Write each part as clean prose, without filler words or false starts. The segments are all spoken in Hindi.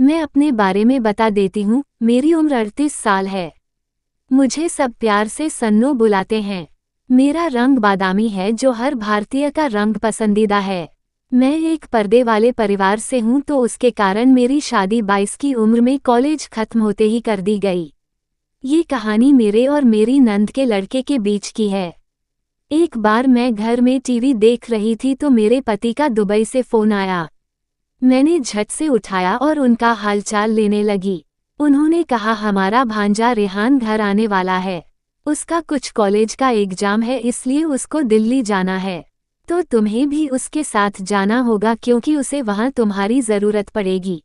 मैं अपने बारे में बता देती हूँ, मेरी उम्र 38 साल है। मुझे सब प्यार से सन्नो बुलाते हैं। मेरा रंग बादामी है जो हर भारतीय का रंग पसंदीदा है। मैं एक पर्दे वाले परिवार से हूँ तो उसके कारण मेरी शादी 22 की उम्र में कॉलेज खत्म होते ही कर दी गई। ये कहानी मेरे और मेरी नंद के लड़के के बीच की है। एक बार मैं घर में टीवी देख रही थी तो मेरे पति का दुबई से फोन आया। मैंने झट से उठाया और उनका हालचाल लेने लगी। उन्होंने कहा हमारा भांजा रेहान घर आने वाला है। उसका कुछ कॉलेज का एग्जाम है इसलिए उसको दिल्ली जाना है। तो तुम्हें भी उसके साथ जाना होगा क्योंकि उसे वहाँ तुम्हारी ज़रूरत पड़ेगी।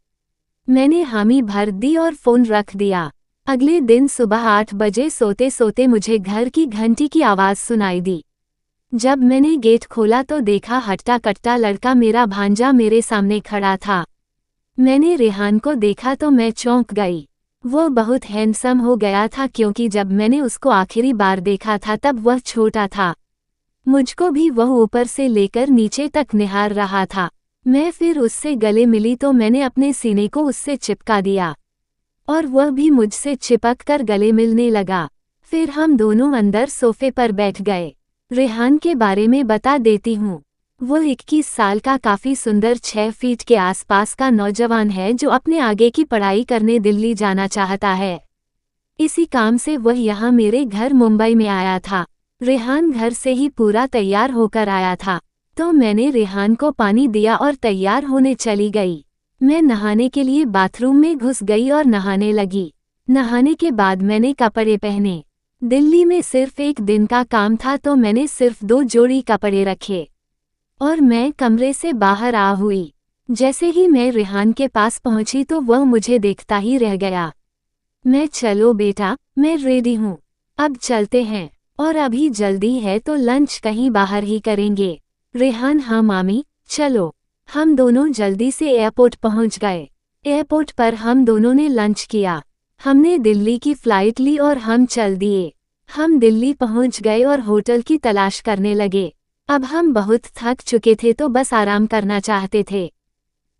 मैंने हामी भर दी और फ़ोन रख दिया। अगले दिन सुबह 8 बजे सोते सोते मुझे घर की घंटी की आवाज़ सुनाई दी। जब मैंने गेट खोला तो देखा हट्टा कट्टा लड़का मेरा भांजा मेरे सामने खड़ा था। मैंने रेहान को देखा तो मैं चौंक गई। वो बहुत हैंडसम हो गया था क्योंकि जब मैंने उसको आखिरी बार देखा था तब वह छोटा था। मुझको भी वह ऊपर से लेकर नीचे तक निहार रहा था। मैं फिर उससे गले मिली तो मैंने अपने सीने को उससे चिपका दिया और वह भी मुझसे चिपक कर गले मिलने लगा। फिर हम दोनों अंदर सोफे पर बैठ गए। रेहान के बारे में बता देती हूँ। वो 21 साल का काफ़ी सुंदर 6 फीट के आसपास का नौजवान है जो अपने आगे की पढ़ाई करने दिल्ली जाना चाहता है। इसी काम से वह यहाँ मेरे घर मुंबई में आया था। रेहान घर से ही पूरा तैयार होकर आया था तो मैंने रेहान को पानी दिया और तैयार होने चली गई। मैं नहाने के लिए बाथरूम में घुस गई और नहाने लगी। नहाने के बाद मैंने कपड़े पहने। दिल्ली में सिर्फ एक दिन का काम था तो मैंने सिर्फ 2 जोड़ी कपड़े रखे और मैं कमरे से बाहर आ हुई। जैसे ही मैं रेहान के पास पहुंची तो वह मुझे देखता ही रह गया। मैं चलो बेटा, मैं रेडी हूँ, अब चलते हैं और अभी जल्दी है तो लंच कहीं बाहर ही करेंगे। रेहान हाँ मामी, चलो। हम दोनों जल्दी से एयरपोर्ट पहुंच गए। एयरपोर्ट पर हम दोनों ने लंच किया। हमने दिल्ली की फ़्लाइट ली और हम चल दिए। हम दिल्ली पहुंच गए और होटल की तलाश करने लगे। अब हम बहुत थक चुके थे तो बस आराम करना चाहते थे।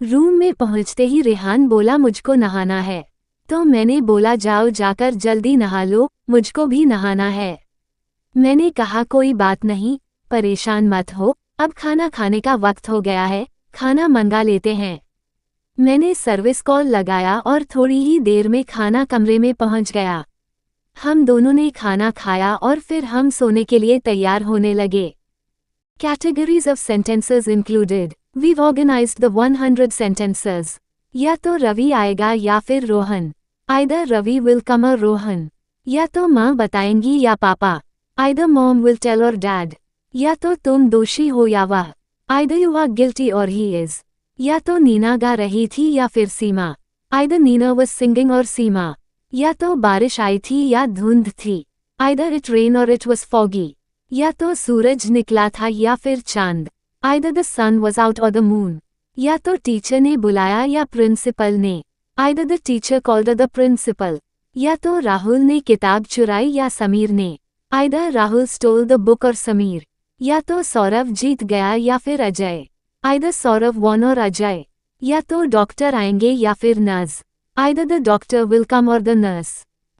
रूम में पहुंचते ही रेहान बोला मुझको नहाना है। तो मैंने बोला जाओ जाकर जल्दी नहा लो, मुझको भी नहाना है। मैंने कहा कोई बात नहीं, परेशान मत हो, अब खाना खाने का वक्त हो गया है, खाना मंगा लेते हैं। मैंने सर्विस कॉल लगाया और थोड़ी ही देर में खाना कमरे में पहुंच गया। हम दोनों ने खाना खाया और फिर हम सोने के लिए तैयार होने लगे। Categories of sentences included. We've organized the 100 sentences. या तो रवि आएगा या फिर Rohan. Either Ravi will come or Rohan. या तो माँ बताएंगी या पापा। Either mom will tell or dad. या तो तुम दोषी हो या वह। Either you are guilty or he is. या तो नीना गा रही थी या फिर सीमा। Either Nina was singing or सीमा। या तो बारिश आई थी या धुंध थी। Either it rained or it was foggy. या तो सूरज निकला था या फिर चांद। Either the sun was out or the moon. या तो टीचर ने बुलाया या प्रिंसिपल ने। Either the teacher called or the principal. या तो राहुल ने किताब चुराई या समीर ने। Either Rahul stole the book or Sameer. या तो सौरभ जीत गया या फिर अजय। Either सौरभ won और अजय। या तो डॉक्टर आएंगे या फिर nurse. Either the doctor will come or the nurse.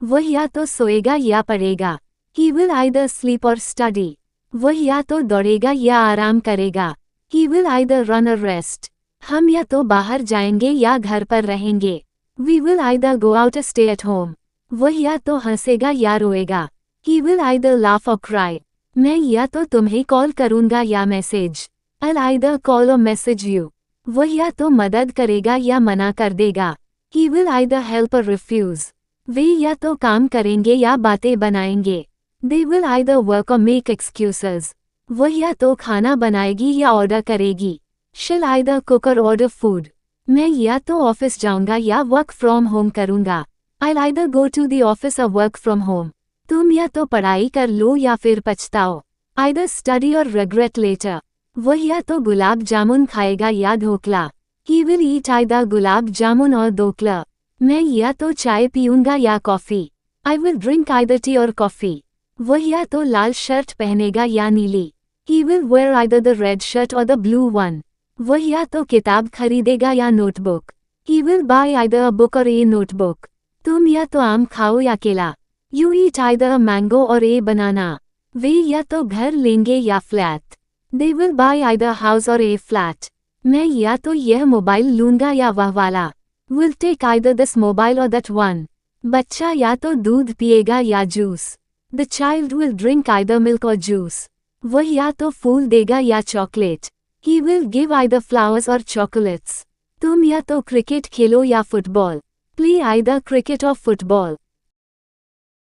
वह या तो सोएगा या पढ़ेगा। He will either sleep or study. वह या तो दौड़ेगा या आराम करेगा। He will either run or rest. हम या तो बाहर जाएंगे या घर पर रहेंगे। We will either go out or stay at home. वह या तो हंसेगा या रोएगा। He will either laugh or cry. मैं या तो तुम्हें कॉल करूंगा या message. I'll either call or message you. वह या तो मदद करेगा या मना कर देगा। He will either help or refuse. वे या तो काम करेंगे या बातें बनाएंगे। They will either work or make excuses. वह या तो खाना बनाएगी या ऑर्डर करेगी। She'll either cook or order food. मैं या तो ऑफिस जाऊंगा या वर्क फ्रॉम होम करूंगा। I'll either go to the office or work from home. तुम या तो पढ़ाई कर लो या फिर पछताओ। Either study or regret later. वह या तो गुलाब जामुन खाएगा या dhokla. He will eat either gulab jamun और ढोकला। मैं या तो चाय पीऊंगा या coffee. I will drink either tea or coffee. वह या तो लाल शर्ट पहनेगा या नीली। He will wear either the red shirt or the blue one. वह या तो किताब खरीदेगा या notebook. He will buy either a book or a notebook. तुम या तो आम खाओ या केला. You eat either a mango or a banana. वे या तो घर लेंगे या flat. They will buy either house or a flat. मैं या तो यह मोबाइल लूंगा या वह वाला. Will take either this mobile or that one. बच्चा या तो दूध पिएगा या juice. The child will drink either milk or juice. वह या तो फूल देगा या chocolate. He will give either flowers or chocolates. तुम या तो क्रिकेट खेलो या football. Play either cricket or football.